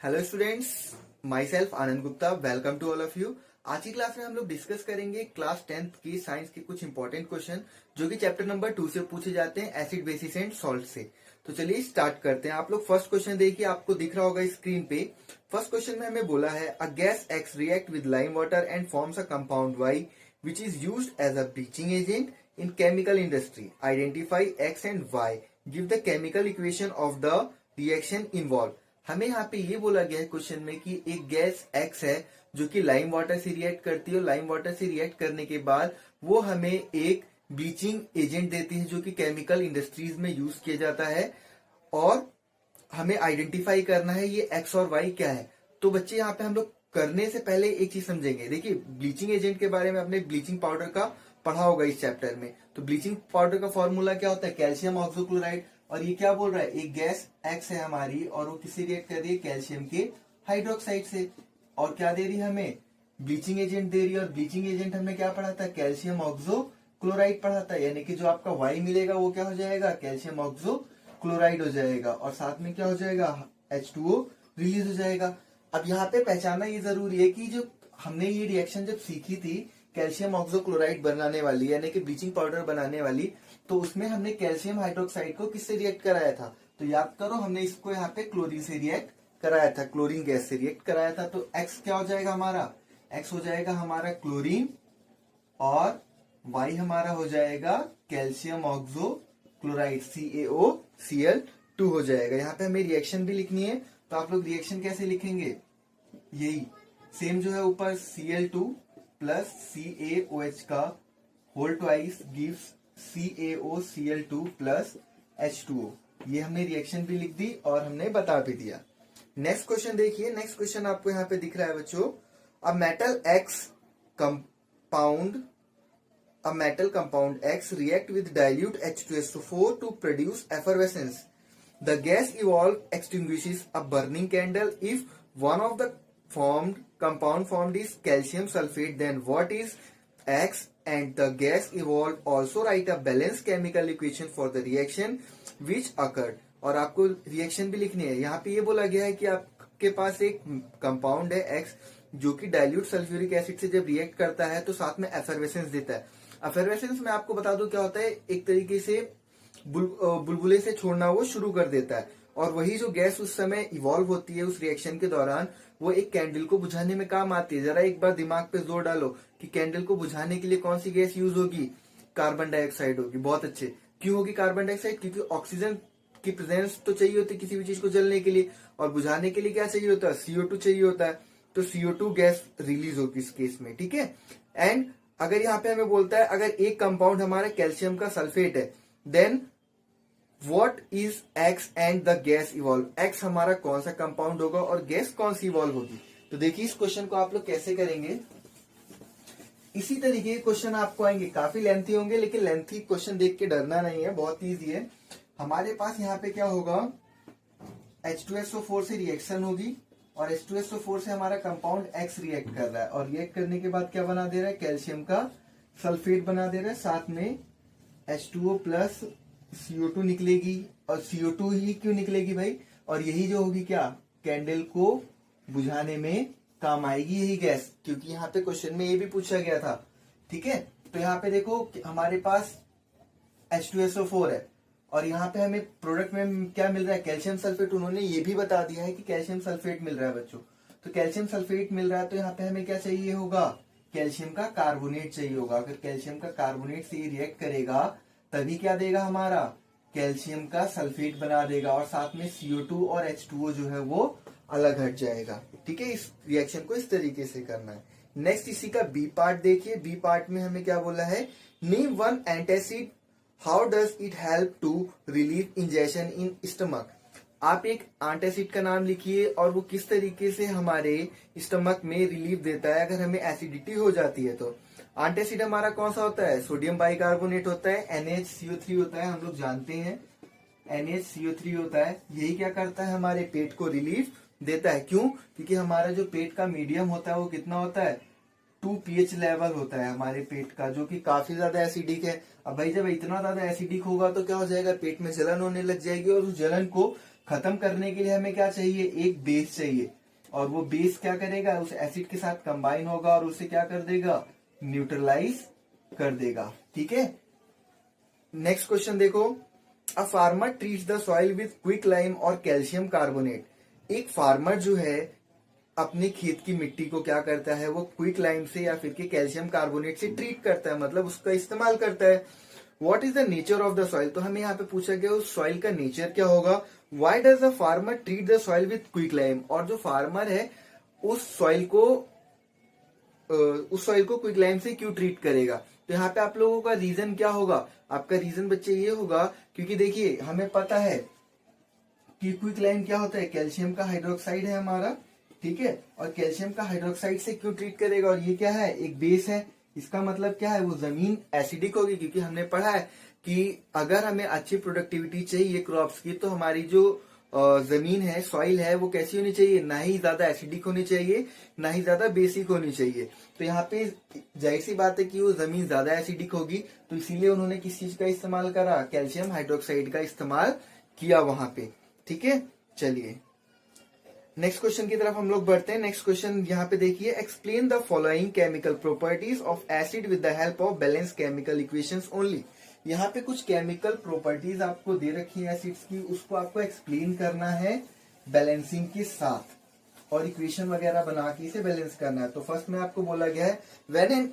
Hello students, myself Anand Gupta. Welcome to all of you. आज की class में हम लोग डिस्कस करेंगे क्लास 10th की साइंस के कुछ इंपॉर्टेंट क्वेश्चन जो कि चैप्टर नंबर 2 से पूछे जाते हैं, एसिड बेसिस एंड सॉल्ट से। तो चलिए स्टार्ट करते हैं। आप लोग फर्स्ट क्वेश्चन देखिए, आपको दिख रहा होगा स्क्रीन पे। फर्स्ट क्वेश्चन में हमें बोला है a gas X react with lime water and forms a compound Y which is used as a bleaching agent in chemical industry. Identify X and Y. Give the chemical equation of the reaction involve. हमें यहाँ पे ये बोला गया है question में कि एक गैस एक्स है जो कि लाइम वाटर से रिएक्ट करती है, और लाइम वाटर से रिएक्ट करने के बाद वो हमें एक ब्लीचिंग एजेंट देती है जो कि केमिकल इंडस्ट्रीज में यूज किया जाता है, और हमें आइडेंटिफाई करना है ये एक्स और वाई क्या है। तो बच्चे यहाँ पे हम लोग करने से पहले एक चीज समझेंगे। देखिए, ब्लीचिंग एजेंट के बारे में आपने ब्लीचिंग पाउडर का पढ़ा होगा इस चैप्टर में। तो ब्लीचिंग पाउडर का फॉर्मूला क्या होता है? कैल्शियम ऑक्सोक्लोराइड। और ये क्या बोल रहा है? एक गैस एक्स है हमारी और वो किससे रिएक्ट कर रही है? कैल्शियम के हाइड्रोक्साइड से। और क्या दे रही है हमें? ब्लीचिंग एजेंट दे रही है। और ब्लीचिंग एजेंट हमने क्या पढ़ा था? कैल्शियम ऑक्सो क्लोराइड पढ़ा था। यानी कि जो आपका वाई मिलेगा वो क्या हो जाएगा? कैल्शियम ऑक्सो क्लोराइड हो जाएगा। और साथ में क्या हो जाएगा? H2O रिलीज हो जाएगा। अब यहाँ पे पहचानना ये जरूरी है कि जो हमने ये रिएक्शन जब सीखी थी कैल्शियम ऑक्सोक्लोराइड बनाने वाली, यानी कि ब्लीचिंग पाउडर बनाने वाली, तो उसमें हमने कैल्शियम हाइड्रोक्साइड को किससे रिएक्ट कराया था? तो याद करो, हमने इसको यहाँ पे क्लोरीन से रिएक्ट कराया था, क्लोरीन गैस से रिएक्ट कराया था। तो एक्स क्या हो जाएगा हमारा? एक्स हो जाएगा हमारा क्लोरीन, और वाई हमारा हो जाएगा कैल्शियम ऑक्सो क्लोराइड CaOCl2 हो जाएगा। यहाँ पे हमें रिएक्शन भी लिखनी है, तो आप लोग रिएक्शन कैसे लिखेंगे? यही सेम जो है ऊपर Cl2 प्लस CaOH का whole twice gives CaOCl2 plus H2O। ये हमने रिएक्शन भी लिख दी और हमने बता भी दिया। नेक्स्ट क्वेश्चन देखिए। नेक्स्ट क्वेश्चन आपको यहाँ पे दिख रहा है बच्चों। A metal x compound A metal compound X react with dilute H2SO4 to produce effervescence. The gas evolved extinguishes a burning candle if one of the compound formed is calcium sulfate. Then what is X? And the gas evolved also write a balanced chemical equation for the reaction which occurred. और आपको reaction भी लिखनी है। यहाँ पे ये बोला गया है कि आपके पास एक कंपाउंड है X जो कि डाइल्यूट सल्फ्यूरिक एसिड से जब रिएक्ट करता है तो साथ में एफरवेसेंस देता है। एफरवेसेंस में आपको बता दूं क्या होता है, एक तरीके से बुलबुले से छोड़ना वो शुरू कर देता है। और वही जो गैस उस समय इवॉल्व होती है उस रिएक्शन के दौरान, वो एक कैंडल को बुझाने में काम आती है। जरा एक बार दिमाग पे जोर डालो कि कैंडल को बुझाने के लिए कौन सी गैस यूज होगी? कार्बन डाइऑक्साइड होगी। बहुत अच्छे। क्यों होगी कार्बन डाइऑक्साइड? क्योंकि ऑक्सीजन की प्रेजेंस तो चाहिए होती है किसी भी चीज को जलने के लिए, और बुझाने के लिए क्या चाहिए होता है? CO2 चाहिए होता है। तो CO2 गैस रिलीज होगी इस केस में, ठीक है। एंड अगर यहाँ पे हमें बोलता है अगर एक कंपाउंड हमारा कैल्शियम का सल्फेट है, then what is X and the gas evolve. X हमारा कौन सा कंपाउंड होगा और गैस कौन सी इवॉल्व होगी? तो देखिए इस क्वेश्चन को आप लोग कैसे करेंगे। इसी तरीके के क्वेश्चन आपको आएंगे, काफी लेंथी होंगे, लेकिन लेंथी क्वेश्चन देख के डरना नहीं है, बहुत ईजी है। हमारे पास यहाँ पे क्या होगा? H2SO4 से रिएक्शन होगी और H2SO4 से हमारा कंपाउंड X रिएक्ट कर रहा है, और रिएक्ट करने के बाद क्या बना दे रहा है? कैल्शियम का सल्फेट बना दे रहा है। साथ में H2O प्लस CO2 निकलेगी। और CO2 ही क्यों निकलेगी भाई? और यही जो होगी क्या? कैंडल को बुझाने में काम आएगी यही गैस, क्योंकि यहाँ पे क्वेश्चन में ये भी पूछा गया था, ठीक है। तो यहाँ पे देखो हमारे पास H2SO4 है और यहाँ पे हमें प्रोडक्ट में क्या मिल रहा है? Calcium sulphate. उन्होंने ये भी बता दिया है कि कैल्शियम सल्फेट मिल रहा है बच्चों। तो कैल्शियम सल्फेट मिल रहा है, तो यहाँ पे हमें क्या चाहिए होगा? कैल्शियम का कार्बोनेट चाहिए होगा। अगर कैल्शियम का कार्बोनेट से रिएक्ट करेगा तभी क्या देगा हमारा? कैल्शियम का सल्फेट बना देगा, और साथ में CO2 और H2O जो है वो अलग हट जाएगा, ठीक है। इस रिएक्शन को इस तरीके से करना है। नेक्स्ट इसी का बी पार्ट देखिए। बी पार्ट में हमें क्या बोला है? Name one antacid how does it help to relieve injection in stomach. आप एक एंटासिड का नाम लिखिए और वो किस तरीके से हमारे स्टमक में रिलीफ देता है अगर हमें एसिडिटी हो जाती है। तो एंटासिड हमारा कौन सा होता है? सोडियम बाइकार्बोनेट होता है, NaCO3 होता है, हम लोग जानते हैं NaCO3 होता है। यही क्या करता है? हमारे पेट को रिलीफ देता है। क्यों? क्योंकि हमारा जो पेट का मीडियम होता है वो कितना होता है? 2 pH लेवल होता है हमारे पेट का, जो कि काफी ज्यादा एसिडिक है। अब भाई जब इतना ज्यादा एसिडिक होगा तो क्या हो जाएगा? पेट में जलन होने लग जाएगी, और उस जलन को खत्म करने के लिए हमें क्या चाहिए, एक बेस चाहिए, और वो बेस क्या करेगा, उस एसिड के साथ कंबाइन होगा और उसे क्या कर देगा, न्यूट्रलाइज कर देगा। ठीक है, नेक्स्ट क्वेश्चन देखो, a farmer treats the soil with quick lime और कैल्शियम कार्बोनेट। एक फार्मर जो है अपने खेत की मिट्टी को क्या करता है, वो क्विक लाइम से या फिर के कैल्शियम कार्बोनेट से ट्रीट करता है, मतलब उसका इस्तेमाल करता है। What is the nature of the soil, तो हमें यहाँ पे पूछा गया उस सॉइल का नेचर क्या होगा। Why does the farmer treat the soil with quick lime, और जो फार्मर है उस सॉइल को क्विक लाइम से क्यों ट्रीट करेगा। तो यहाँ पे आप लोगों का रीजन क्या होगा, आपका रीजन बच्चे ये होगा क्योंकि देखिए हमें पता है कि क्विक लाइम क्या होता है, कैल्शियम का हाइड्रोक्साइड है हमारा, ठीक है, और कैल्शियम का हाइड्रोक्साइड से क्यों ट्रीट करेगा, और ये क्या है, एक बेस है। इसका मतलब क्या है, वो जमीन एसिडिक होगी, क्योंकि हमने पढ़ा है कि अगर हमें अच्छी प्रोडक्टिविटी चाहिए क्रॉप्स की, तो हमारी जो जमीन है, सॉइल है, वो कैसी होनी चाहिए, ना ही ज्यादा एसिडिक होनी चाहिए, ना ही ज्यादा बेसिक होनी चाहिए। तो यहाँ पे जाहिर सी बात है कि वो जमीन ज्यादा एसिडिक होगी, तो इसीलिए उन्होंने किस चीज का इस्तेमाल करा, कैल्शियम हाइड्रोक्साइड का इस्तेमाल किया वहां पे। ठीक है, चलिए नेक्स्ट क्वेश्चन की तरफ हम लोग बढ़ते हैं। नेक्स्ट क्वेश्चन यहाँ पे देखिए, explain the following chemical properties of acid with the help of balance chemical equations only. यहाँ पे कुछ केमिकल प्रॉपर्टीज आपको दे रखी है एसिड्स की, उसको आपको एक्सप्लेन करना है बैलेंसिंग के साथ, और इक्वेशन वगैरह बना के इसे बैलेंस करना है। तो फर्स्ट में आपको बोला गया है when an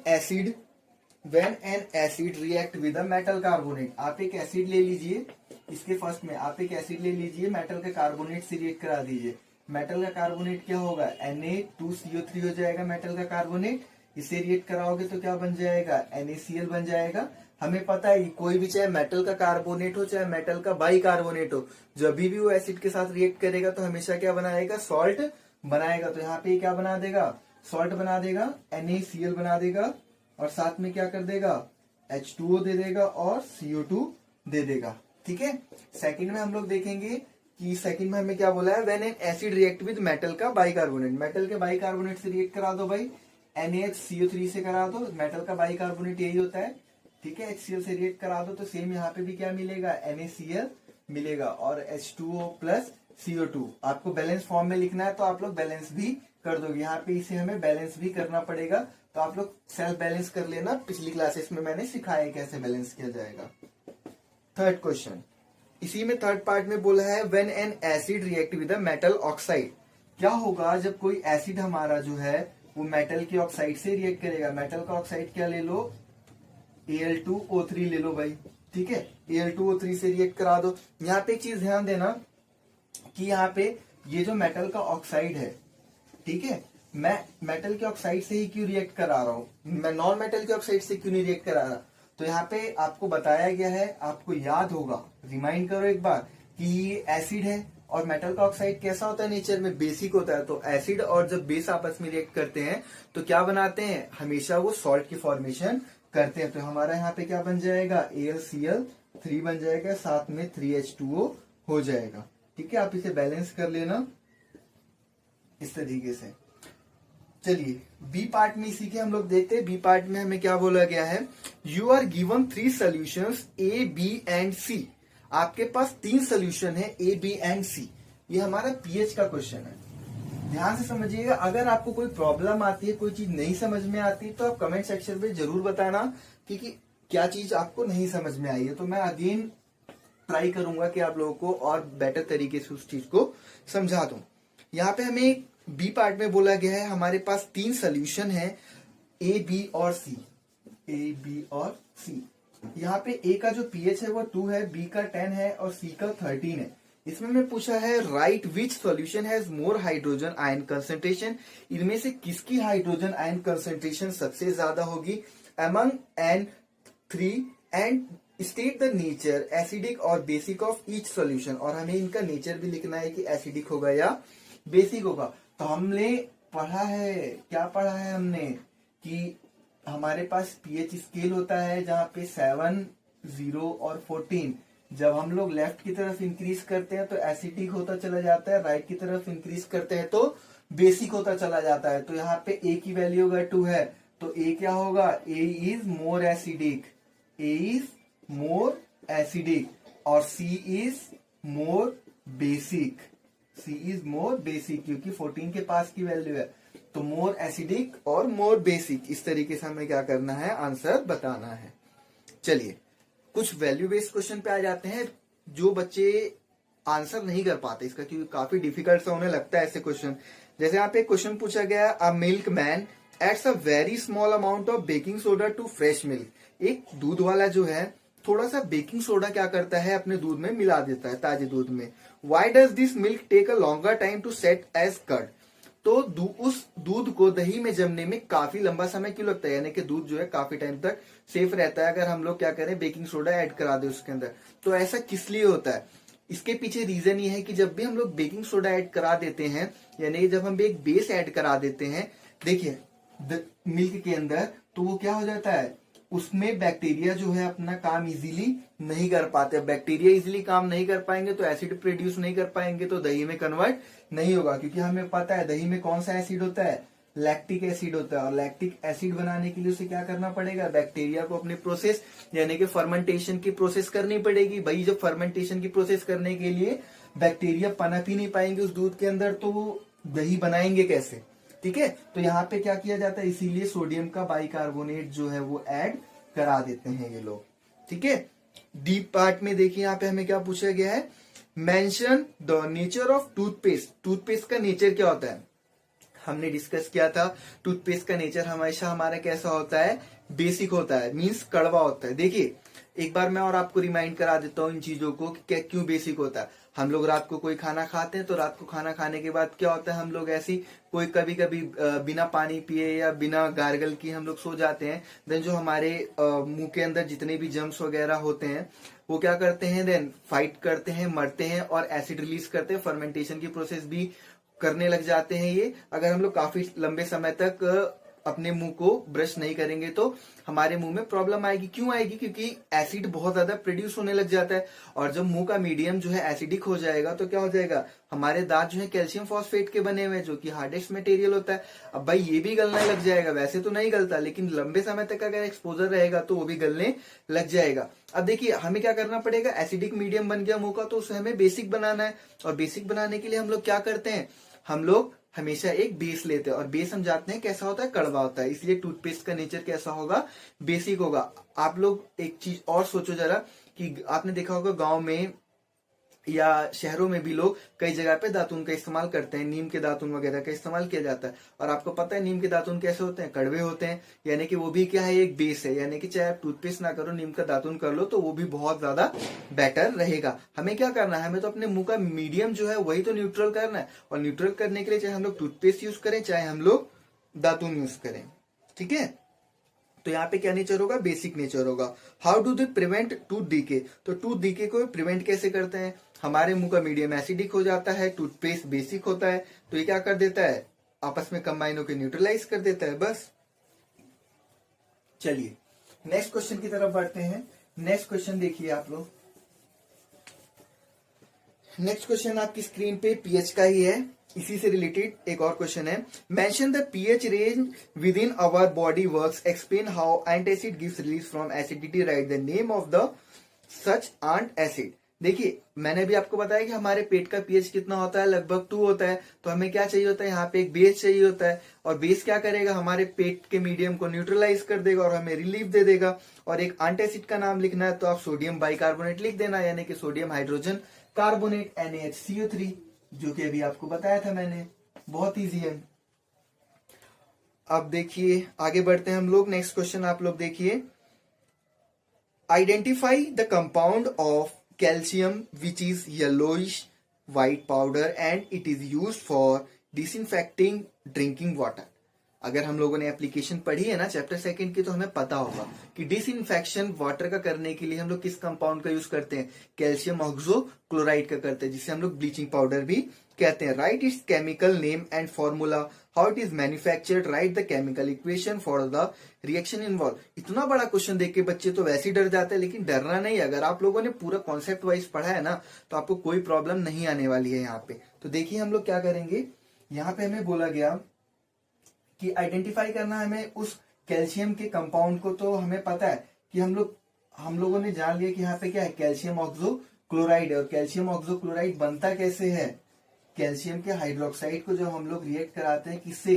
acid react with a metal carbonate. आप एक एसिड ले लीजिए, इसके फर्स्ट में आप एक एसिड ले लीजिए, मेटल के कार्बोनेट से रिएक्ट करा दीजिए। मेटल का कार्बोनेट क्या होगा, Na2CO3 हो जाएगा मेटल का कार्बोनेट। इसे रिएक्ट कराओगे तो क्या बन जाएगा, NaCl बन जाएगा। हमें पता है कि कोई भी चाहे मेटल का कार्बोनेट हो चाहे मेटल का बाई कार्बोनेट हो, जब भी वो एसिड के साथ रिएक्ट करेगा तो हमेशा क्या बनाएगा, सॉल्ट बनाएगा। तो यहाँ पे क्या बना देगा, सॉल्ट बना देगा, NaCl बना देगा, और साथ में क्या कर देगा, H2O दे देगा और CO2 दे देगा। ठीक है, सेकंड में हम लोग देखेंगे कि सेकंड में हमें क्या बोला है, when an acid react with metal का बाइकार्बोनेट। मेटल के बाइकार्बोनेट से रिएक्ट करा दो भाई, NaHCO3 से करा दो, मेटल का बाइकार्बोनेट यही होता है। ठीक है, HCl से रिएक्ट करा दो तो सेम यहाँ पे भी क्या मिलेगा, NaCl मिलेगा और H2O प्लस CO2। आपको बैलेंस फॉर्म में लिखना है तो आप लोग बैलेंस भी कर दोगे, यहाँ पे इसे हमें बैलेंस भी करना पड़ेगा। तो आप लोग सेल्फ बैलेंस कर लेना, पिछली क्लासेस में मैंने सिखाया कैसे बैलेंस किया जाएगा। थर्ड क्वेश्चन, इसी में थर्ड पार्ट में बोला है when an acid react with a metal oxide. क्या होगा जब कोई एसिड हमारा जो है वो मेटल के ऑक्साइड से रिएक्ट करेगा। मेटल का ऑक्साइड क्या ले लो, Al2O3 ले लो भाई। ठीक है, Al2O3 से रिएक्ट करा दो। यहाँ पे एक चीज ध्यान देना कि यहाँ पे ये जो मेटल का ऑक्साइड है, ठीक है, मैं मेटल के ऑक्साइड से ही क्यों रिएक्ट करा रहा हूं, मैं नॉन मेटल के ऑक्साइड से क्यों नहीं रिएक्ट करा रहा। तो यहाँ पे आपको बताया गया है, आपको याद होगा, रिमाइंड करो एक बार कि ये एसिड है और मेटल का ऑक्साइड कैसा होता है, नेचर में बेसिक होता है। तो एसिड और जब बेस आपस में रिएक्ट करते हैं तो क्या बनाते हैं, हमेशा वो सॉल्ट की फॉर्मेशन करते हैं। तो हमारा यहाँ पे क्या बन जाएगा, AlCl3 बन जाएगा, साथ में 3H2O हो जाएगा। ठीक है, आप इसे बैलेंस कर लेना इस तरीके से। चलिए बी पार्ट में इसी के हम लोग देखते हैं। बी पार्ट में हमें क्या बोला गया है, you are given 3 solutions A, B and C। आपके पास 3 सॉल्यूशन है A, B एंड C। ये हमारा पीएच का क्वेश्चन है, ध्यान से समझिएगा। अगर आपको कोई प्रॉब्लम आती है, कोई चीज नहीं समझ में आती, तो आप कमेंट सेक्शन में जरूर बताना कि क्या चीज आपको नहीं समझ में आई है, तो मैं अगेन ट्राई करूंगा कि आप लोगों को और बेटर तरीके से उस चीज को समझा दूं। यहाँ पे हमें बी पार्ट में बोला गया है हमारे पास 3 सोल्यूशन है A, B और C। A, B और C। यहाँ पे A का जो pH है वो 2 है, B का 10 है और C का 13 है। इसमें मैं पूछा है right which solution has more hydrogen ion concentration. इनमें से किसकी हाइड्रोजन आयन कंसंट्रेशन सबसे ज्यादा होगी among N3 and state the nature acidic और बेसिक ऑफ ईच सॉल्यूशन। और हमें इनका नेचर भी लिखना है कि एसिडिक होगा या बेसिक होगा। तो हमने पढ़ा है, क्या पढ़ा है हमने, कि हमारे पास पीएच स्केल होता है जहां पे 7, 0 और 14। जब हम लोग लेफ्ट की तरफ इंक्रीज करते हैं तो एसिडिक होता चला जाता है, राइट की तरफ इंक्रीज करते हैं तो बेसिक होता चला जाता है। तो यहाँ पे A की वैल्यू अगर 2 है तो A क्या होगा, A is more acidic, A is more acidic और C is more basic, C is more basic, क्योंकि 14 के पास की वैल्यू है, तो मोर एसिडिक और मोर बेसिक, इस तरीके से हमें क्या करना है, आंसर बताना है। चलिए कुछ वैल्यू बेस्ड क्वेश्चन पे आ जाते हैं, जो बच्चे आंसर नहीं कर पाते इसका, क्योंकि काफी डिफिकल्ट सा उन्हें लगता है ऐसे क्वेश्चन। जैसे यहाँ पे क्वेश्चन पूछा गया, a milk man adds a very small amount of baking soda to fresh milk. एक दूध वाला जो है थोड़ा सा बेकिंग सोडा क्या करता है, अपने दूध में मिला देता है, ताजे दूध में। Why does this milk take a longer time to set as curd. तो उस दूध को दही में जमने में काफी लंबा समय क्यों लगता है, यानी कि दूध जो है काफी टाइम तक सेफ रहता है अगर हम लोग क्या करें, बेकिंग सोडा ऐड करा दे उसके अंदर। तो ऐसा किस लिए होता है, इसके पीछे रीजन ये है कि जब भी हम लोग बेकिंग सोडा ऐड करा देते हैं, यानी जब हम एक बेस ऐड करा देते हैं, देखिए मिल्क के अंदर, तो वो क्या हो जाता है, उसमें बैक्टीरिया जो है अपना काम इजीली नहीं कर पाते। बैक्टीरिया इजीली काम नहीं कर पाएंगे तो एसिड प्रोड्यूस नहीं कर पाएंगे, तो दही में कन्वर्ट नहीं होगा। क्योंकि हमें पता है दही में कौन सा एसिड होता है, लैक्टिक एसिड होता है, और लैक्टिक एसिड बनाने के लिए उसे क्या करना पड़ेगा, बैक्टीरिया को अपनी प्रोसेस यानी कि फर्मेंटेशन की प्रोसेस करनी पड़ेगी। भाई जब फर्मेंटेशन की प्रोसेस करने के लिए बैक्टीरिया पनप ही नहीं पाएंगे उस दूध के अंदर, तो वो दही बनाएंगे कैसे, ठीक है। तो यहाँ पे क्या किया जाता है, इसीलिए सोडियम का बाइकार्बोनेट जो है वो ऐड करा देते हैं ये लोग, ठीक है। डीप पार्ट में देखिए यहाँ पे हमें क्या पूछा गया है, mention the nature of toothpaste. Toothpaste का नेचर क्या होता है, हमने डिस्कस किया था, टूथपेस्ट का नेचर हमेशा हमारा कैसा होता है, बेसिक होता है, मींस कड़वा होता है। देखिए एक बार मैं और आपको रिमाइंड करा देता हूँ इन चीजों को कि क्या क्यों बेसिक होता है। हम लोग रात को कोई खाना खाते हैं, तो रात को खाना खाने के बाद क्या होता है, हम लोग ऐसी कोई कभी कभी बिना पानी पिए या बिना गार्गल की हम लोग सो जाते हैं। देन जो हमारे मुंह के अंदर जितने भी जम्स वगैरह होते हैं वो क्या करते हैं, देन फाइट करते हैं, मरते हैं और एसिड रिलीज करते हैं, फर्मेंटेशन की प्रोसेस भी करने लग जाते हैं। ये अगर हम लोग काफी लंबे समय तक अपने मुंह को ब्रश नहीं करेंगे तो हमारे मुंह में प्रॉब्लम आएगी। क्यों आएगी, क्योंकि एसिड बहुत ज्यादा प्रोड्यूस होने लग जाता है, और जब मुंह का मीडियम जो है एसिडिक हो जाएगा तो क्या हो जाएगा, हमारे दांत जो है कैल्शियम फॉस्फेट के बने हुए हैं, जो कि हार्डेस्ट मटेरियल होता है। अब भाई ये भी गलने लग जाएगा, वैसे तो नहीं गलता लेकिन लंबे समय तक अगर एक्सपोजर रहेगा तो वो भी गलने लग जाएगा। अब देखिए हमें क्या करना पड़ेगा, एसिडिक मीडियम बन गया मुंह का, तो उसे हमें बेसिक बनाना है, और बेसिक बनाने के लिए हम लोग क्या करते हैं, हम लोग हमेशा एक बेस लेते हैं, और बेस हम जानते हैं कैसा होता है, कड़वा होता है। इसलिए टूथपेस्ट का नेचर कैसा होगा, बेसिक होगा। आप लोग एक चीज और सोचो जरा, कि आपने देखा होगा गांव में या शहरों में भी लोग कई जगह पे दातुन का इस्तेमाल करते हैं, नीम के दातुन वगैरह का इस्तेमाल किया जाता है। और आपको पता है नीम के दातुन कैसे होते हैं, कड़वे होते हैं, यानी कि वो भी क्या है, एक बेस है। यानी कि चाहे आप टूथपेस्ट ना करो, नीम का दातुन कर लो तो वो भी बहुत ज्यादा बेटर रहेगा। हमें क्या करना है, हमें तो अपने मुंह का मीडियम जो है वही तो न्यूट्रल करना है, और न्यूट्रल करने के लिए चाहे हम लोग टूथपेस्ट यूज करें चाहे हम लोग दातुन यूज करें, ठीक है। तो यहाँ पे क्या नेचर होगा, बेसिक नेचर होगा। How do they prevent tooth decay, तो टूथ डीके को प्रिवेंट कैसे करते हैं, हमारे मुंह का मीडियम एसिडिक हो जाता है, टूथपेस्ट बेसिक होता है, तो ये क्या कर देता है, आपस में कंबाइन होकर न्यूट्रलाइज कर देता है, बस। चलिए नेक्स्ट क्वेश्चन की तरफ बढ़ते हैं। नेक्स्ट क्वेश्चन देखिए आप लोग, नेक्स्ट क्वेश्चन आपकी स्क्रीन पे पीएच का ही है, इसी से रिलेटेड एक और क्वेश्चन है। Mention the pH range with in our body works, explain how antacid gives release from acidity, right the name of the such ant acid. देखिए मैंने भी आपको बताया कि हमारे पेट का पीएच कितना होता है, लगभग 2 होता है। तो हमें क्या चाहिए होता है, यहाँ पे एक बेस चाहिए होता है, और बेस क्या करेगा, हमारे पेट के मीडियम को न्यूट्रलाइज कर देगा और हमें रिलीफ दे देगा। और एक एंटासिड का नाम लिखना है तो आप सोडियम बाइकार्बोनेट लिख देना, यानी कि सोडियम हाइड्रोजन कार्बोनेट NaHCO3, जो कि अभी आपको बताया था मैंने, बहुत इजी है। अब देखिए आगे बढ़ते हैं हम लोग, नेक्स्ट क्वेश्चन आप लोग देखिए, identify the compound of calcium which is yellowish white powder and it is use for disinfecting drinking water. अगर हम लोगों ने एप्लीकेशन पढ़ी है ना चैप्टर 2 की, तो हमें पता होगा कि डिसइंफेक्शन वाटर का करने के लिए हम लोग किस कंपाउंड का यूज करते हैं, कैल्शियम ऑक्सोक्लोराइड का करते हैं, जिसे हम लोग ब्लीचिंग पाउडर भी कहते हैं। Right it's chemical name and formula, how it is manufactured, right the chemical equation for the reaction involve. इतना बड़ा क्वेश्चन देख के बच्चे तो वैसे ही डर जाते हैं, लेकिन डरना नहीं। अगर आप लोगों ने पूरा कॉन्सेप्ट वाइज पढ़ा है ना, तो आपको कोई प्रॉब्लम नहीं आने वाली है यहाँ पे। तो देखिए हम लोग क्या करेंगे, यहाँ पे हमें बोला गया कि आइडेंटिफाई करना हमें उस कैल्शियम के कंपाउंड को। तो हमें पता है कि हम लोगों ने जान लिया कि यहाँ पे क्या है, कैल्शियम ऑक्सो क्लोराइड है और कैल्शियम ऑक्सोक्लोराइड बनता कैसे है, कैल्शियम के हाइड्रोक्साइड को जब हम लोग रिएक्ट कराते हैं किससे,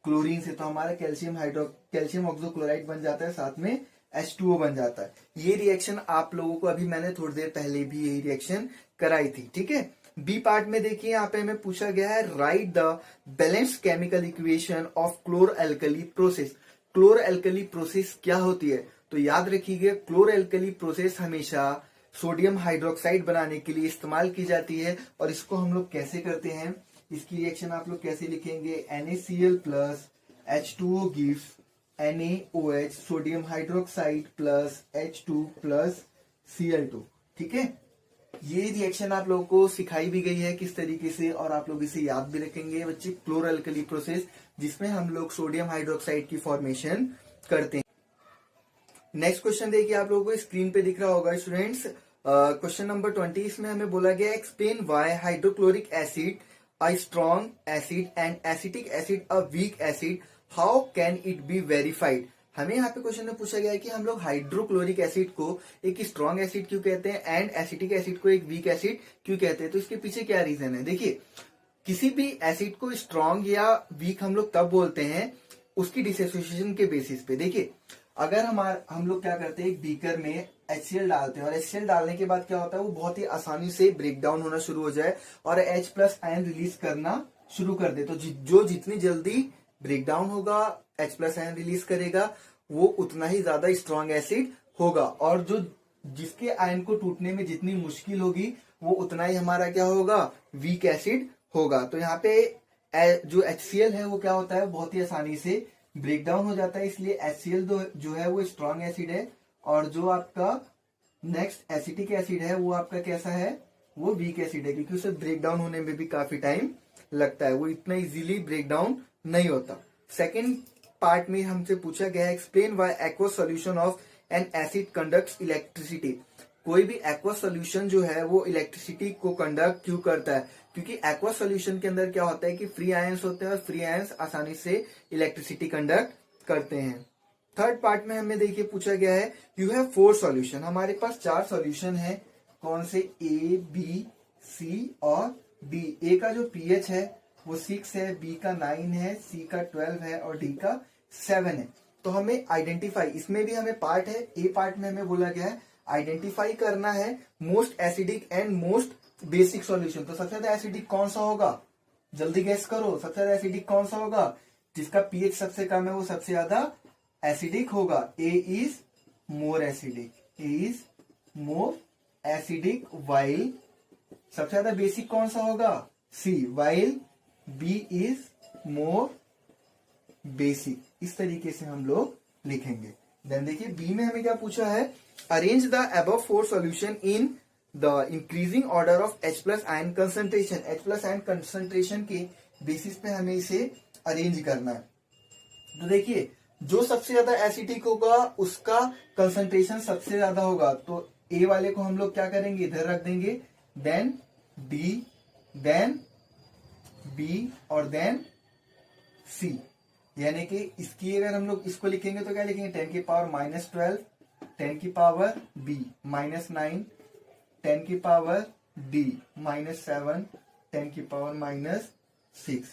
क्लोरीन से, तो हमारा कैल्शियम ऑक्सोक्लोराइड बन जाता है, साथ में H2O बन जाता है। ये रिएक्शन आप लोगों को अभी मैंने थोड़ी देर पहले भी यही रिएक्शन कराई थी, ठीक है। बी पार्ट में देखिए यहाँ पे हमें पूछा गया है write the balanced chemical equation of chlor alkali process. Chlor alkali process क्या होती है, तो याद रखिएगा क्लोर एल्कली प्रोसेस हमेशा सोडियम हाइड्रोक्साइड बनाने के लिए इस्तेमाल की जाती है। और इसको हम लोग कैसे करते हैं, इसकी रिएक्शन आप लोग कैसे लिखेंगे, NaCl plus H2O gives NaOH sodium hydroxide plus H2 plus Cl2, ठीक है। ये रिएक्शन आप लोगों को सिखाई भी गई है किस तरीके से, और आप लोग इसे याद भी रखेंगे बच्चे, क्लोर एल्कली प्रोसेस जिसमें हम लोग सोडियम हाइड्रोक्साइड की फॉर्मेशन करते हैं। नेक्स्ट क्वेश्चन देखिए आप लोगों को स्क्रीन पे दिख रहा होगा स्टूडेंट्स, क्वेश्चन नंबर 20। इसमें हमें बोला गया explain why hydrochloric acid a strong acid and acetic acid a weak acid, how can it be verified. हमें यहाँ पे क्वेश्चन में पूछा गया है कि हम लोग हाइड्रोक्लोरिक एसिड को एक स्ट्रॉन्ग एसिड क्यों कहते हैं एंड एसिटिक एसिड को एक वीक एसिड क्यों कहते हैं, तो इसके पीछे क्या रीजन है। देखिए किसी भी एसिड को स्ट्रॉन्ग या वीक हम लोग तब बोलते हैं उसकी डिसोसिएशन के बेसिस पे। देखिए अगर हम लोग क्या करते हैं, एक बीकर में HCl डालते हैं और HCl डालने के बाद क्या होता है, वो बहुत ही आसानी से ब्रेक डाउन होना शुरू हो जाए और H प्लस आयन रिलीज करना शुरू कर दे, तो जो जितनी जल्दी ब्रेक डाउन होगा H प्लस आयन रिलीज करेगा वो उतना ही ज्यादा स्ट्रॉन्ग एसिड होगा, और जो जिसके आयन को टूटने में जितनी मुश्किल होगी वो उतना ही हमारा क्या होगा, वीक एसिड होगा। तो यहाँ पे जो HCl है वो क्या होता है, बहुत ही आसानी से ब्रेक डाउन हो जाता है, इसलिए HCl जो है वो स्ट्रॉन्ग एसिड है, और जो आपका नेक्स्ट एसिटिक एसिड है वो आपका कैसा है, वो वीक एसिड है, क्योंकि उसे ब्रेक डाउन होने में भी काफी टाइम लगता है, वो इतना इजीली ब्रेक डाउन नहीं होता। सेकेंड पार्ट में हमसे पूछा गया है explain why aqueous solution of N acid conducts electricity. कोई भी एक्वस सॉल्यूशन जो है वो इलेक्ट्रिसिटी को कंडक्ट क्यों करता है, क्योंकि एक्वस सॉल्यूशन के अंदर क्या होता है कि फ्री आयंस होते हैं और फ्री आयंस आसानी से इलेक्ट्रिसिटी कंडक्ट करते हैं। थर्ड पार्ट में हमें देखिए पूछा गया है यू हैव 4 सॉल्यूशन, हमारे पास 4 सॉल्यूशन है, कौन से, A, B, C और D। A का जो pH है वो 6 है, B का 9 है, C का 12 है और D का 7 है। तो हमें आइडेंटिफाई, इसमें भी हमें पार्ट है, A पार्ट में हमें बोला गया है आइडेंटिफाई करना है most acidic and most basic solution. तो सबसे ज्यादा एसिडिक कौन सा होगा, जल्दी गैस करो, सबसे ज्यादा एसिडिक कौन सा होगा, जिसका pH सबसे कम है वो सबसे ज्यादा एसिडिक होगा। A is more acidic, A is more acidic, while सबसे ज्यादा बेसिक कौन सा होगा, C, while B is more basic. इस तरीके से हम लोग लिखेंगे। देन देखिए बी में हमें क्या पूछा है, arrange the above 4 solution in the increasing order of H plus ion concentration. H plus ion concentration के बेसिस पे हमें इसे अरेंज करना है। तो देखिए जो सबसे ज्यादा एसिडिक होगा उसका कंसंट्रेशन सबसे ज्यादा होगा, तो A वाले को हम लोग क्या करेंगे, इधर रख देंगे, देन D, देन B और देन C। यानी कि इसकी अगर हम लोग इसको लिखेंगे तो क्या लिखेंगे, 10 की पावर -12, 10 की पावर B -9, 10 की पावर D -7, 10 की पावर -6।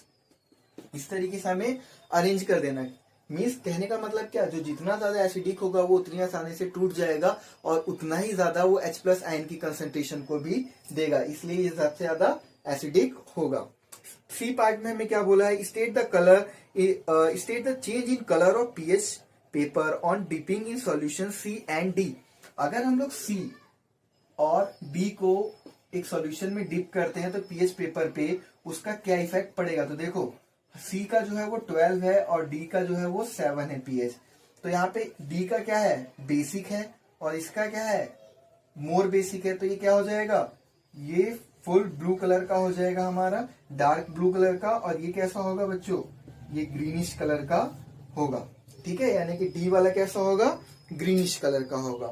इस तरीके से हमें अरेंज कर देना है। मीन्स कहने का मतलब क्या, जो जितना ज्यादा एसिडिक होगा वो उतनी आसानी से टूट जाएगा और उतना ही ज्यादा वो H प्लस आयन की कंसंट्रेशन को भी देगा, इसलिए ये सबसे ज्यादा एसिडिक होगा। सी पार्ट में हमें क्या बोला है, state the change in colour of pH paper on dipping in solution C and D। अगर हम लोग C और B को एक सॉल्यूशन में डिप करते हैं तो pH पेपर पे उसका क्या इफेक्ट पड़ेगा, तो देखो C का जो है वो 12 है और D का जो है वो 7 है pH। तो यहाँ पे D का क्या है, बेसिक है, और इसका क्या है, मोर बेसिक है, तो ये क्या हो जाएगा, ये फुल ब्लू कलर का हो जाएगा हमारा, डार्क ब्लू कलर का, और ये कैसा होगा बच्चों, ये ग्रीनिश कलर का होगा, ठीक है। यानी कि डी वाला कैसा होगा, ग्रीनिश कलर का होगा।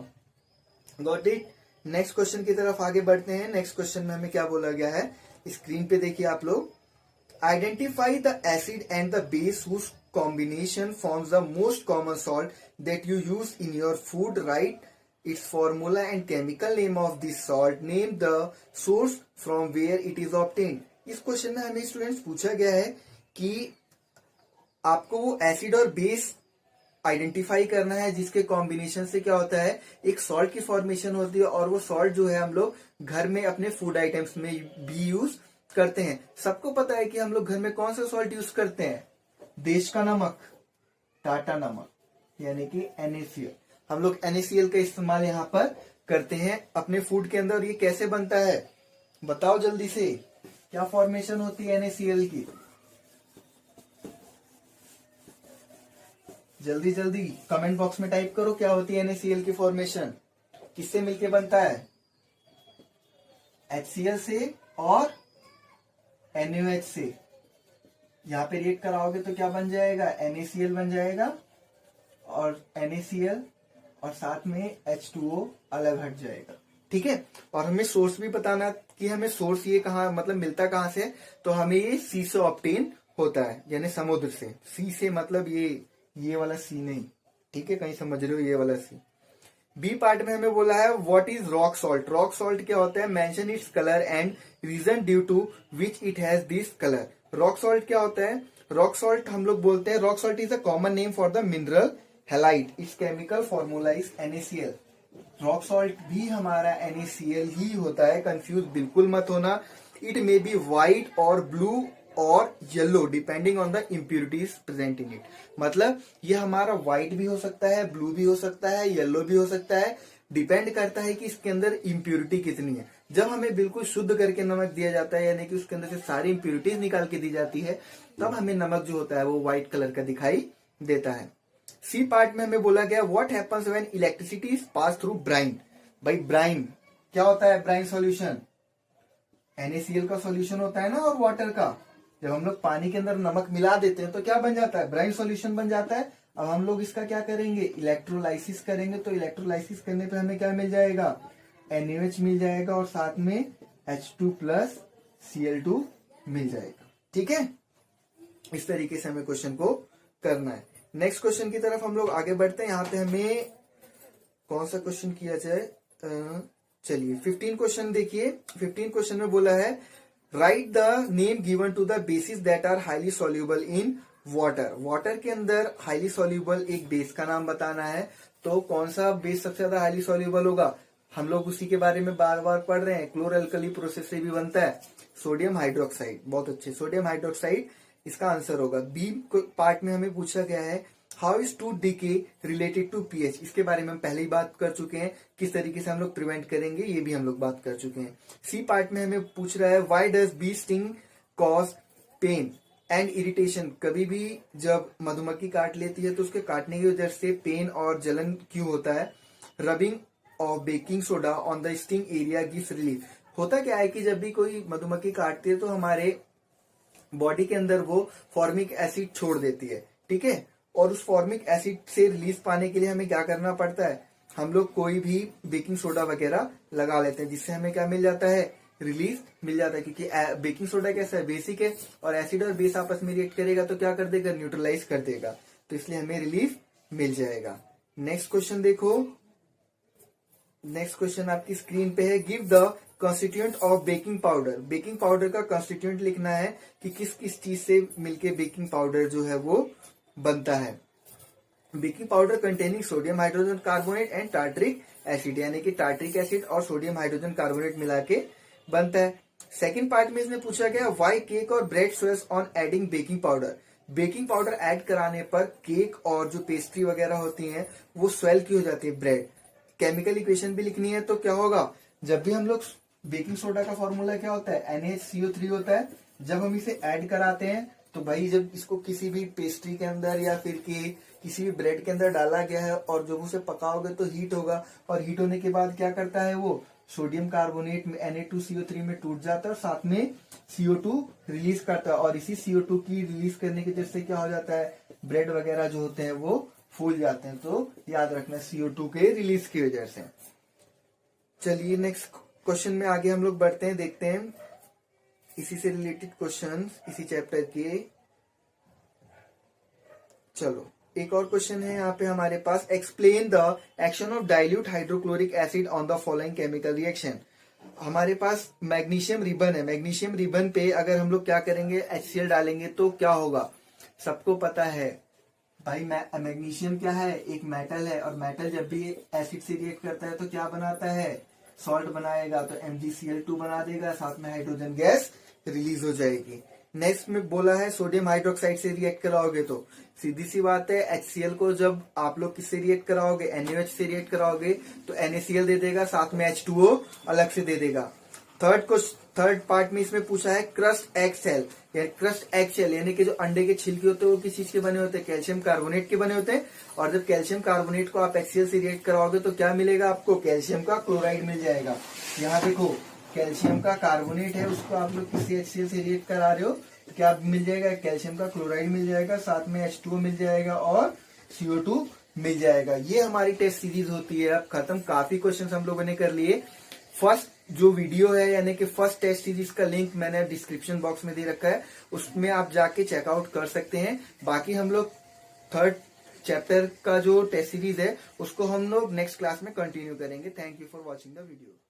Got it. नेक्स्ट क्वेश्चन की तरफ आगे बढ़ते हैं। नेक्स्ट क्वेश्चन में हमें क्या बोला गया है, स्क्रीन पे देखिए आप लोग, identify the acid and the base whose combination forms the most common salt that you use in your food, right its formula and chemical name of this salt, name the source from where it is obtained। इस question में हमें students पूछा गया है कि आपको वो acid और बेस आइडेंटिफाई करना है जिसके कॉम्बिनेशन से क्या होता है, एक सॉल्ट की फॉर्मेशन होती है, और वो सॉल्ट जो है हम लोग घर में अपने फूड आइटम्स में भी यूज करते हैं। सबको पता है कि हम लोग घर में कौन सा सॉल्ट यूज करते हैं, देश का नमक, टाटा नमक, यानी कि NaCl। हम लोग NaCl का इस्तेमाल यहाँ पर करते हैं अपने फूड के अंदर। ये कैसे बनता है बताओ जल्दी से, क्या फॉर्मेशन होती है NaCl की, जल्दी जल्दी कमेंट बॉक्स में टाइप करो क्या होती है NaCl की फॉर्मेशन, किससे मिलके बनता है, HCl से और NaOH से। यहाँ पे रिएक्ट कराओगे तो क्या बन जाएगा, NaCl बन जाएगा, और NaCl और साथ में H2O अलग हट जाएगा। ठीक है, और हमें सोर्स भी बताना कि हमें सोर्स ये कहाँ मतलब मिलता कहाँ से, तो हमें ये सी से ऑब्टेन होता है, यानी समुद्र से। सी से मतलब ये वाला सी नहीं, ठीक है, कहीं समझ रहे हो, ये वाला सी। बी पार्ट में हमें बोला है what is rock salt. Rock salt क्या होता है, mention its colour and reason due to which it has this colour. Rock salt क्या होता है, रॉक सॉल्ट हम लोग बोलते हैं, rock salt is a common name for the mineral halite, its chemical formula is NaCl। Rock salt भी हमारा NaCl ही होता है, कंफ्यूज बिल्कुल मत होना। इट मे बी व्हाइट और ब्लू और yellow depending on the impurities present in it. मतलब ये हमारा व्हाइट भी हो सकता है, ब्लू भी हो सकता है, येलो भी हो सकता है, डिपेंड करता है कि इसके अंदर इम्प्यूरिटी कितनी है। जब हमें बिल्कुल शुद्ध करके नमक दिया जाता है, यानी कि उसके अंदर से सारी इम्प्यूरिटीज निकाल के दी जाती है, तब हमें नमक जो होता है वो व्हाइट कलर का दिखाई देता है। सी पार्ट में हमें बोला गया what happens when electricity is pass through brine. भाई ब्राइन क्या होता है, ब्राइन सॉल्यूशन NaCl का सॉल्यूशन होता है ना, और वाटर का। जब हम लोग पानी के अंदर नमक मिला देते हैं तो क्या बन जाता है, ब्राइन सॉल्यूशन बन जाता है। अब हम लोग इसका क्या करेंगे, इलेक्ट्रोलाइसिस करेंगे, तो इलेक्ट्रोलाइसिस करने पे हमें क्या मिल जाएगा, NaOH मिल जाएगा, और साथ में H2 प्लस Cl2 मिल जाएगा। ठीक है, इस तरीके से हमें क्वेश्चन को करना है। नेक्स्ट क्वेश्चन की तरफ हम लोग आगे बढ़ते हैं। यहाँ पे हमें कौन सा क्वेश्चन किया जाए, चलिए 15 क्वेश्चन देखिए। 15 क्वेश्चन में बोला है write the name given to the bases that are highly soluble in water. Water के अंदर हाईली सॉल्यूबल एक बेस का नाम बताना है, तो कौन सा बेस सबसे ज्यादा हाईली सॉल्यूबल होगा, हम लोग उसी के बारे में बार बार पढ़ रहे हैं, क्लोर अल्कली प्रोसेस से भी बनता है, सोडियम हाइड्रोक्साइड। बहुत अच्छे, सोडियम हाइड्रोक्साइड इसका आंसर होगा। बी पार्ट में हमें पूछा गया है how is tooth decay related to pH. इसके बारे में हम पहले ही बात कर चुके हैं, किस तरीके से हम लोग प्रिवेंट करेंगे ये भी हम लोग बात कर चुके हैं। सी पार्ट में हमें पूछ रहा है why does bee sting cause pain and irritation. कभी भी जब मधुमक्खी काट लेती है तो उसके काटने की वजह से पेन और जलन क्यों होता है। Rubbing of baking soda on the sting area gives relief. होता क्या है कि जब भी कोई मधुमक्खी काटती है तो हमारे बॉडी के अंदर वो फॉर्मिक एसिड छोड़ देती है, ठीक है, और उस फॉर्मिक एसिड से रिलीज पाने के लिए हमें क्या करना पड़ता है, हम लोग कोई भी बेकिंग सोडा वगैरह लगा लेते हैं, जिससे हमें क्या मिल जाता है, रिलीज मिल जाता है। क्योंकि बेकिंग सोडा कैसा है, बेसिक है, और एसिड और बेस आपस में रिएक्ट करेगा तो क्या कर देगा, न्यूट्रलाइज कर देगा, तो इसलिए हमें रिलीफ मिल जाएगा। नेक्स्ट क्वेश्चन देखो, नेक्स्ट क्वेश्चन आपकी स्क्रीन पे है give the constituent of baking powder. Baking powder का कॉन्स्टिट्यूएंट लिखना है कि किस किस चीज से मिलके बेकिंग पाउडर जो है वो बनता है। Baking powder containing sodium hydrogen carbonate and tartaric acid, यानी कि टार्ट्रिक एसिड और सोडियम हाइड्रोजन कार्बोनेट मिला के बनता है। सेकेंड पार्ट में इसमें पूछा गया व्हाई केक और bread swells on adding baking powder. Baking powder add कराने पर केक और जो पेस्ट्री वगैरह होती है वो स्वेल की हो जाती है, ब्रेड। केमिकल इक्वेशन भी लिखनी है, तो क्या होगा, जब भी हम लोग बेकिंग सोडा का फॉर्मूला क्या होता है, NaCO3 होता है। जब हम इसे ऐड कराते हैं तो भाई जब इसको किसी भी पेस्ट्री के अंदर या फिर किसी भी ब्रेड के अंदर डाला गया है और जब उसे पकाओगे तो हीट होगा, और हीट होने के बाद क्या करता है, वो सोडियम कार्बोनेट में Na2CO3 में टूट जाता है और साथ में CO2 रिलीज करता है, और इसी CO2 की रिलीज करने की वजह से क्या हो जाता है, ब्रेड वगैरह जो होते हैं वो फूल जाते हैं। तो याद रखना CO2 के रिलीज की वजह से। चलिए नेक्स्ट क्वेश्चन में आगे हम लोग बढ़ते हैं, देखते हैं इसी से रिलेटेड क्वेश्चन इसी चैप्टर के। चलो एक और क्वेश्चन है यहाँ पे हमारे पास, explain the action of dilute hydrochloric acid on the following chemical reaction. हमारे पास मैग्नीशियम रिबन है, मैग्नीशियम रिबन पे अगर हम लोग क्या करेंगे, HCl डालेंगे तो क्या होगा, सबको पता है भाई मैग्नीशियम क्या है, एक मेटल है, और मेटल जब भी एसिड से रिएक्ट करता है तो क्या बनाता है, सॉल्ट बनाएगा, तो MgCl2 बना देगा, साथ में हाइड्रोजन गैस रिलीज हो जाएगी। नेक्स्ट में बोला है सोडियम हाइड्रोक्साइड से रिएक्ट कराओगे तो सीधी सी बात है, HCl को जब आप लोग किससे रिएक्ट कराओगे, NaOH से रिएक्ट कराओगे तो NaCl दे देगा, साथ में H2O अलग से दे देगा। थर्ड पार्ट में इसमें पूछा है क्रस्ट एग सेल, या क्रस्ट एग शेल यानी कि जो अंडे के छिलके होते हैं वो किस चीज के बने होते हैं, कैल्शियम कार्बोनेट के बने होते हैं। और जब कैल्शियम कार्बोनेट को आप HCl से रिएक्ट कराओगे तो क्या मिलेगा आपको, कैल्शियम का क्लोराइड मिल जाएगा। यहाँ देखो कैल्शियम का कार्बोनेट है, उसको आप लोग किसी HCl से रिएक्ट करा रहे हो तो क्या मिल जाएगा, कैल्शियम का क्लोराइड मिल जाएगा, साथ में H2O मिल जाएगा और CO2 मिल जाएगा। ये हमारी टेस्ट सीरीज होती है। अब खत्म, काफी क्वेश्चंस हम लोगों ने कर लिए। फर्स्ट जो वीडियो है यानी कि फर्स्ट टेस्ट सीरीज का लिंक मैंने डिस्क्रिप्शन बॉक्स में दे रखा है, उसमें आप जाके चेकआउट कर सकते हैं। बाकी हम लोग थर्ड चैप्टर का जो टेस्ट सीरीज है उसको हम लोग नेक्स्ट क्लास में कंटिन्यू करेंगे। Thank you for watching the video.